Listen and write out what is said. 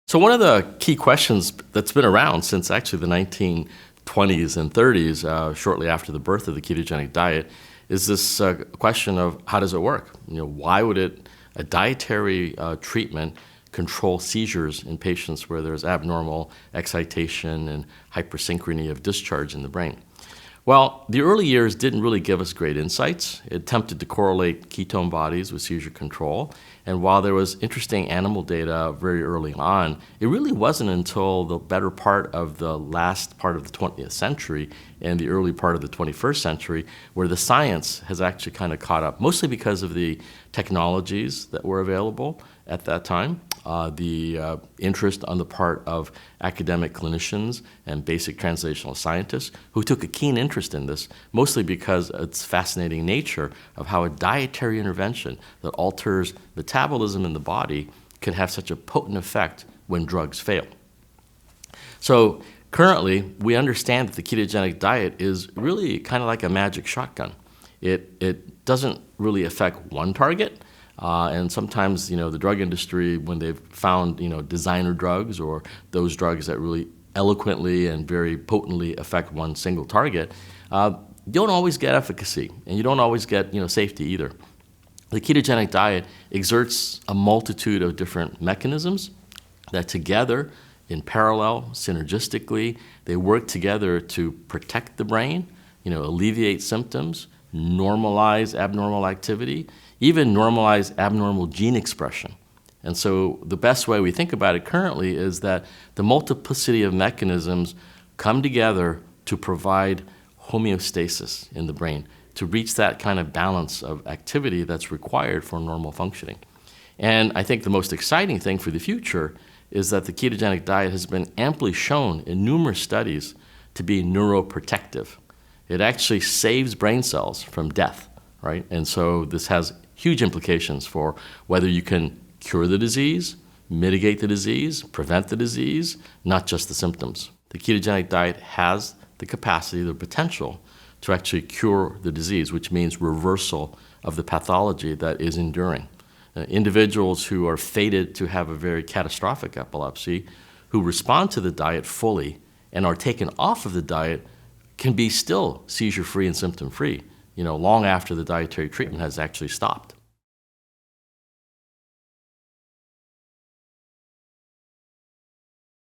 So one of the key questions that's been around since actually the 1920s and 30s, shortly after the birth of the ketogenic diet, is this question of how does it work? Why would a dietary treatment control seizures in patients where there's abnormal excitation and hypersynchrony of discharge in the brain? Well, the early years didn't really give us great insights. It attempted to correlate ketone bodies with seizure control. And while there was interesting animal data very early on, it really wasn't until the better part of the last part of the 20th century and the early part of the 21st century where the science has actually kind of caught up, mostly because of the technologies that were available at that time, the interest on the part of academic clinicians and basic translational scientists who took a keen interest in this, mostly because of its fascinating nature of how a dietary intervention that alters metabolism in the body can have such a potent effect when drugs fail. So currently, we understand that the ketogenic diet is really kind of like a magic shotgun. It doesn't really affect one target. And sometimes, the drug industry, when they've found, designer drugs or those drugs that really eloquently and very potently affect one single target, you don't always get efficacy, and you don't always get, safety either. The ketogenic diet exerts a multitude of different mechanisms that together, in parallel, synergistically, they work together to protect the brain, alleviate symptoms, normalize abnormal activity, even normalize abnormal gene expression. And so the best way we think about it currently is that the multiplicity of mechanisms come together to provide homeostasis in the brain, to reach that kind of balance of activity that's required for normal functioning. And I think the most exciting thing for the future is that the ketogenic diet has been amply shown in numerous studies to be neuroprotective. It actually saves brain cells from death, right? And so this has huge implications for whether you can cure the disease, mitigate the disease, prevent the disease, not just the symptoms. The ketogenic diet has the capacity, the potential to actually cure the disease, which means reversal of the pathology that is enduring. Individuals who are fated to have a very catastrophic epilepsy, who respond to the diet fully and are taken off of the diet, can be still seizure-free and symptom-free, long after the dietary treatment has actually stopped.